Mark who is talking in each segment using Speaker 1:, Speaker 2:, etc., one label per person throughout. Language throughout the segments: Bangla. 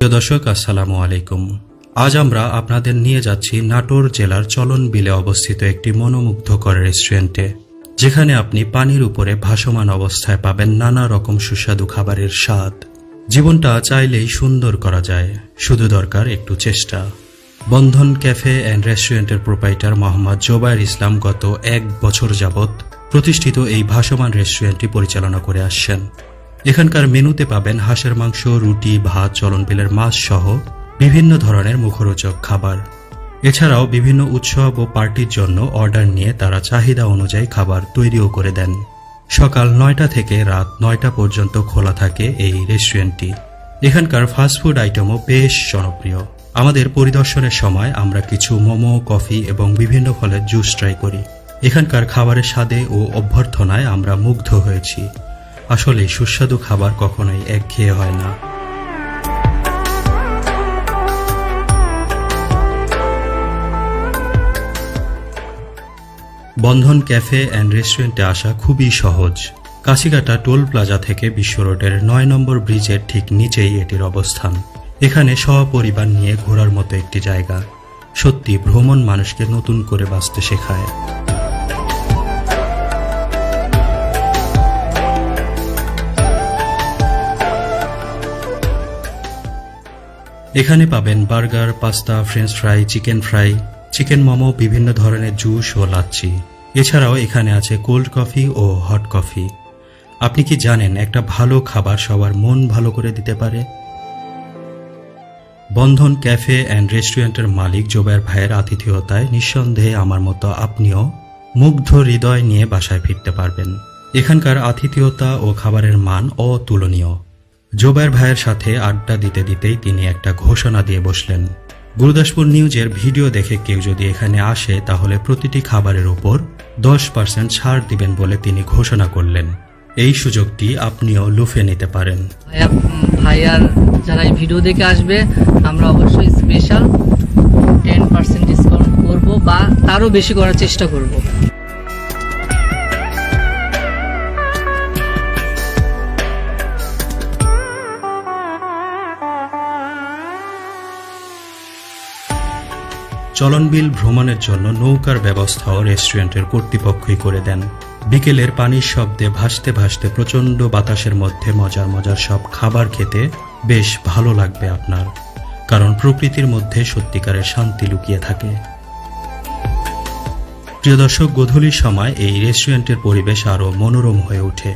Speaker 1: প্রিয় দর্শক, আসসালামু আলাইকুম। আজ আমরা আপনাদের নিয়ে যাচ্ছি নাটোর জেলার চলন বিলে অবস্থিত একটি মনোমুগ্ধকর রেস্টুরেন্টে, যেখানে আপনি পানির উপরে ভাসমান অবস্থায় পাবেন নানা রকম সুস্বাদু খাবারের স্বাদ। জীবনটা চাইলেই সুন্দর করা যায়, শুধু দরকার একটু চেষ্টা। বন্ধন ক্যাফে অ্যান্ড রেস্টুরেন্টের প্রোপাইটার মোহাম্মদ জোবায়ের ইসলাম গত 1 বছর যাবৎ প্রতিষ্ঠিত এই ভাসমান রেস্টুরেন্টটি পরিচালনা করে আসছেন। এখানকার মেনুতে পাবেন হাঁসের মাংস, রুটি, ভাত, চলন বিলের মাছ সহ বিভিন্ন ধরনের মুখরোচক খাবার। এছাড়াও বিভিন্ন উৎসব ও পার্টির জন্য অর্ডার নিয়ে তারা চাহিদা অনুযায়ী খাবার তৈরিও করে দেন। সকাল 9টা থেকে রাত 9টা পর্যন্ত খোলা থাকে এই রেস্টুরেন্টটি। এখানকার ফাস্টফুড আইটেমও বেশ জনপ্রিয়। আমাদের পরিদর্শনের সময় আমরা কিছু মোমো, কফি এবং বিভিন্ন ফলের জুস ট্রাই করি। এখানকার খাবারের স্বাদে ও অভ্যর্থনায় আমরা মুগ্ধ হয়েছি। আসলে সুস্বাদু খাবার কখনোই একঘেয়ে হয় না। বন্ধন ক্যাফে অ্যান্ড রেস্টুরেন্টে আসা খুবই সহজ। কাশিঘাটা টোল প্লাজা থেকে বিশ্ব রোডের 9 নম্বর ব্রিজের ঠিক নিচেই এটির অবস্থান। এখানে সপরিবার নিয়ে ঘোরার মতো একটি জায়গা। সত্যি ভ্রমণ মানুষকে নতুন করে বাঁচতে শেখায়। এখানে পাবেন burger, pasta, French fry, chicken fry, chicken momo, বিভিন্ন ধরনের জুস ও লাচ্ছি। এছাড়াও এখানে আছে কোল্ড কফি ও হট কফি। আপনি কি জানেন একটা ভালো খাবার সবার মন ভালো করে দিতে পারে? বন্ধন ক্যাফে অ্যান্ড রেস্টুরেন্টের মালিক জোবায়ের ভাইয়ের আতিথেয়তায় নিঃসন্দেহে আমার মতো আপনিও মুগ্ধ হৃদয় নিয়ে বাসায় ফিরতে পারবেন। এখানকার আতিথেয়তা ও খাবারের মান অতুলনীয়। জোবায়ের ভাইয়ের সাথে আড্ডা দিতে দিতেই তিনি একটা ঘোষণা দিয়ে বসলেন। গুরুদাসপুর নিউজের ভিডিও দেখে কেউ যদি এখানে আসে তাহলে প্রতিটি খাবারের উপর 10% ছাড় দিবেন বলে তিনি ঘোষণা করলেন। এই সুযোগটি আপনিও লুফে নিতে পারেন।
Speaker 2: ভাইয়ার যারা এই ভিডিও দেখে আসবে, আমরা অবশ্যই স্পেশাল 10% ডিসকাউন্ট করব বা তারও বেশি করার চেষ্টা করব।
Speaker 1: চলনবিল ভ্রমণের জন্য নৌকার ব্যবস্থাও রেস্টুরেন্টের কর্তৃপক্ষই করে দেন। বিকেলের পানির শব্দে ভাসতে ভাসতে প্রচণ্ড বাতাসের মধ্যে মজার মজার সব খাবার খেতে বেশ ভালো লাগবে আপনার, কারণ প্রকৃতির মধ্যে সত্যিকারের শান্তি লুকিয়ে থাকে। প্রিয় দর্শক, গধূলির সময় এই রেস্টুরেন্টের পরিবেশ আরও মনোরম হয়ে ওঠে।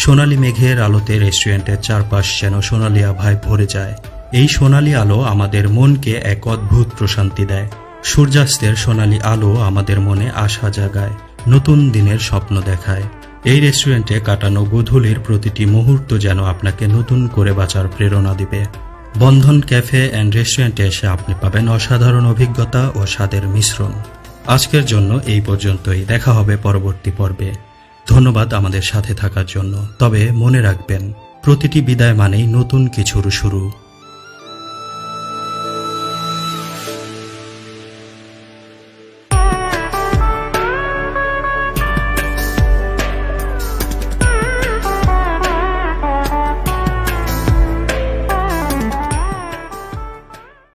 Speaker 1: সোনালী মেঘের আলোতে রেস্টুরেন্টের চারপাশ যেন সোনালী আভায় ভরে যায়। এই সোনালী আলো আমাদের মনকে এক অদ্ভুত প্রশান্তি দেয়। সূর্যাস্তের সোনালী আলো আমাদের মনে আশা জাগায়, নতুন দিনের স্বপ্ন দেখায়। এই রেস্টুরেন্টে কাটানো গধূলির প্রতিটি মুহূর্ত যেন আপনাকে নতুন করে বাঁচার প্রেরণা দিবে। বন্ধন ক্যাফে অ্যান্ড রেস্টুরেন্টে এসে আপনি পাবেন অসাধারণ অভিজ্ঞতা ও স্বাদের মিশ্রণ। আজকের জন্য এই পর্যন্তই। দেখা হবে পরবর্তী পর্বে। ধন্যবাদ আমাদের সাথে থাকার জন্য। তবে মনে রাখবেন, প্রতিটি বিদায় মানেই নতুন কিছুর শুরু।